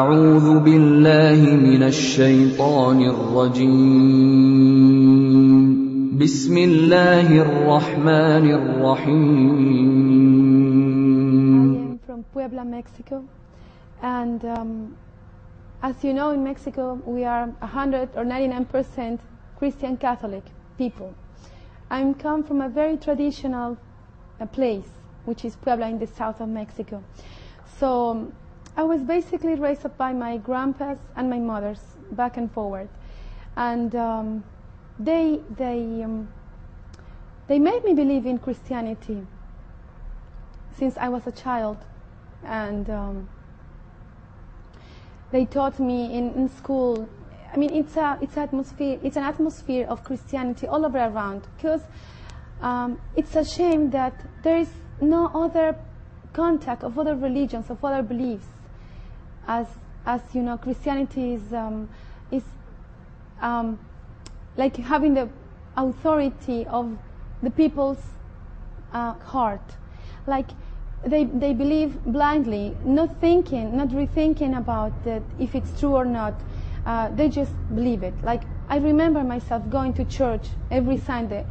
أعوذ بالله من الشيطان الرجيم بسم الله الرحمن الرحيم. I am from Puebla, Mexico, and as you know, in Mexico we are 100 or 99% Christian Catholic people. I come from a very traditional place, which is Puebla in the south of Mexico. So I was basically raised up by my grandpas and my mothers, back and forward, and they made me believe in Christianity since I was a child, and they taught me in school. I mean, it's an atmosphere of Christianity all over around, because it's a shame that there is no other contact of other religions, of other beliefs. As you know, Christianity is like having the authority of the people's heart. Like they believe blindly, not thinking, not rethinking about it, if it's true or not. They just believe it. Like I remember myself going to church every Sunday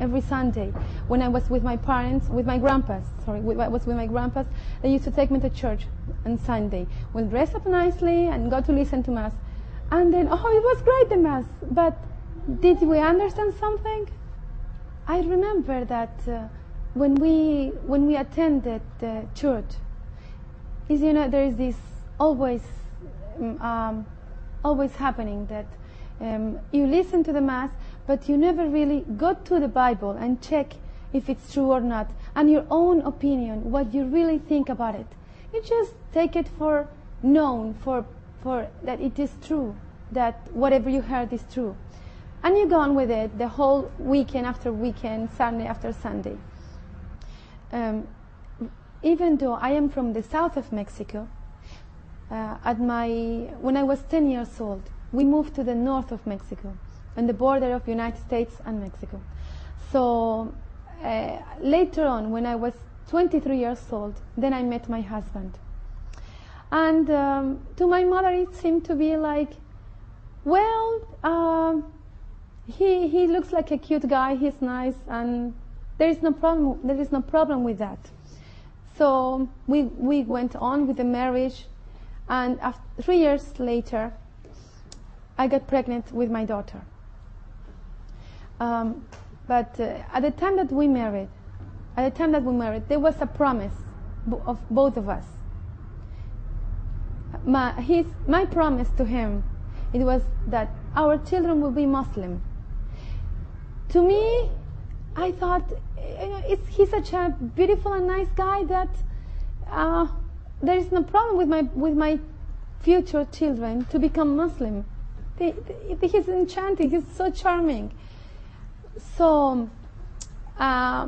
when I was with my parents, with my grandpas. I was with my grandpas. They used to take me to church on Sunday. We'll dress up nicely and go to listen to Mass. And then, it was great, the Mass. But did we understand something? I remember that when we attended the church, there is this always happening that you listen to the Mass, but you never really go to the Bible and check if it's true or not, and your own opinion, what you really think about it. You just take it for known, for that it is true, that whatever you heard is true. And you go on with it the whole weekend after weekend, Sunday after Sunday. Even though I am from the south of Mexico, when I was 10 years old, we moved to the north of Mexico, on the border of United States and Mexico. So later on, when I was 23 years old, then I met my husband. And to my mother, it seemed to be like, well, he looks like a cute guy, he's nice, and there is no problem with that. So we went on with the marriage, and 3 years later, I got pregnant with my daughter. But at the time that we married, there was a promise of both of us. My promise to him, it was that our children will be Muslim. To me, I thought, he's such a beautiful and nice guy that there is no problem with my future children to become Muslim. He's enchanting. He's so charming. So I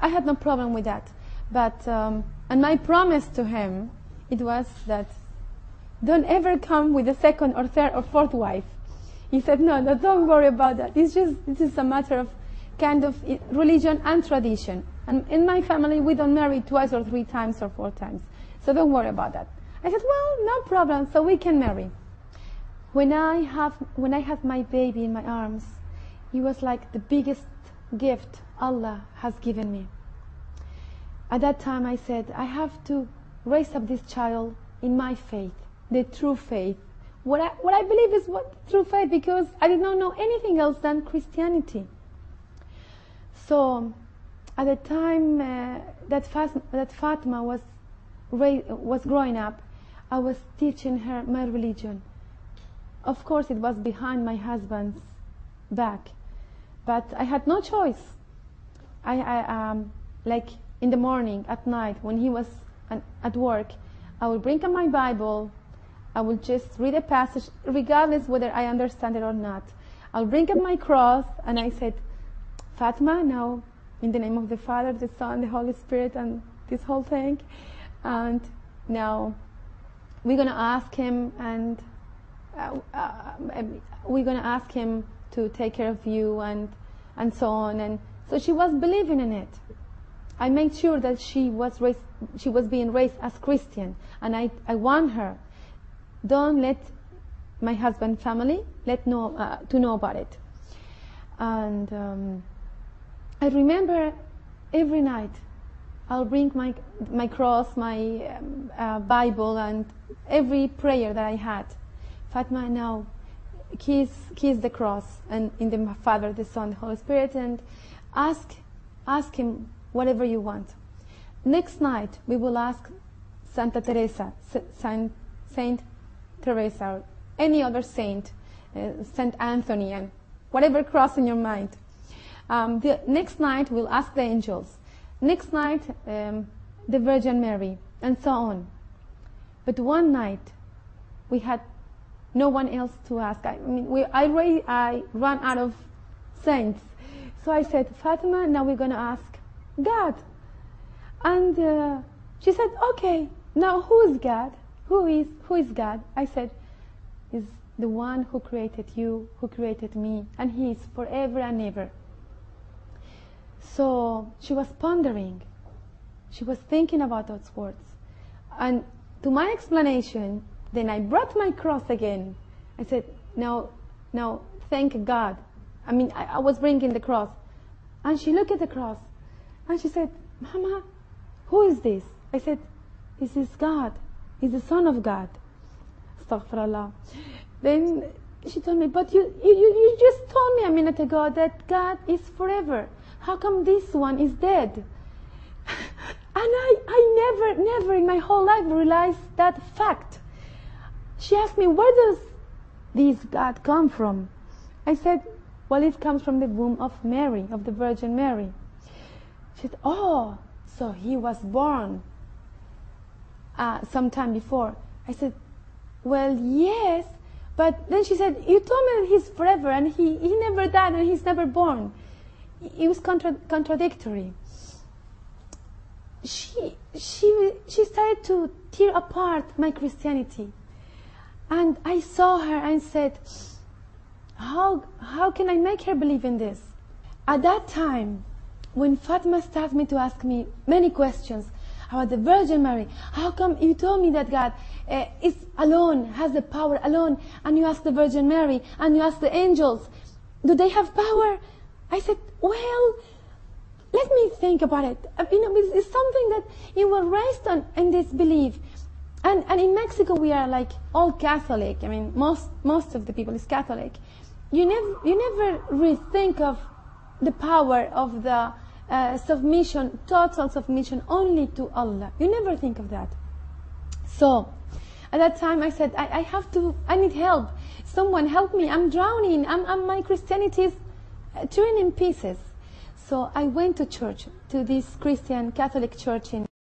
had no problem with that. But and my promise to him, it was that don't ever come with a second or third or fourth wife. He said, no, don't worry about that. This is a matter of kind of religion and tradition. And in my family, we don't marry twice or three times or four times. So don't worry about that. I said, well, no problem. So we can marry. When I had my baby in my arms, it was like the biggest gift Allah has given me. At that time I said, I have to raise up this child in my faith, the true faith. What I believe is true faith, because I did not know anything else than Christianity. So at the time that Fatima was growing up, I was teaching her my religion. Of course, it was behind my husband's back, but I had no choice. Like in the morning, at night, when he was at work, I would bring up my Bible. I would just read a passage, regardless whether I understand it or not. I'll bring up my cross, and I said, Fatima, now, in the name of the Father, the Son, the Holy Spirit, and this whole thing, and now we're going to ask him, and we're going to ask him to take care of you, and so on. And so she was believing in it. I made sure that she was being raised as Christian, and I want her don't let my husband family to know about it. And I remember every night I'll bring my cross, my Bible, and every prayer that I had. Fatima, now kiss the cross, and in the Father, the Son, the Holy Spirit, and ask Him whatever you want. Next night we will ask Santa Teresa, Saint Teresa, or any other saint, Saint Anthony, and whatever cross in your mind. The next night we'll ask the angels. Next night the Virgin Mary, and so on. But one night we had no one else to ask. I ran out of saints, so I said, Fatima, now we're going to ask God. And she said, okay, now who is God? Who is God? I said, is the one who created you, who created me, and He is forever and ever. So she was pondering. She was thinking about those words. And to my explanation, then I brought my cross again. I said, no, thank God. I was bringing the cross. And she looked at the cross. And she said, Mama, who is this? I said, this is God. He's the Son of God. Astaghfirullah. Then she told me, but you just told me a minute ago that God is forever. How come this one is dead? And I never in my whole life realized that fact. She asked me, where does this God come from? I said, well, it comes from the womb of Mary, of the Virgin Mary. She said, oh, so He was born sometime before. I said, well, yes, but then she said, you told me that He's forever, and he never died, and He's never born. It was contradictory. She started to tear apart my Christianity. And I saw her and said, how can I make her believe in this? At that time, when Fatima started me to ask me many questions about the Virgin Mary, how come you told me that God is alone, has the power alone, and you ask the Virgin Mary, and you ask the angels, do they have power? I said, well, let me think about it. It's something that you were raised on in this belief. And in Mexico we are like all Catholic. Most of the people is Catholic. You never really think of the power of the submission, total submission only to Allah. You never think of that. So at that time I said, I need help. Someone help me. I'm drowning. My Christianity is tearing in pieces. So I went to church, to this Christian Catholic church in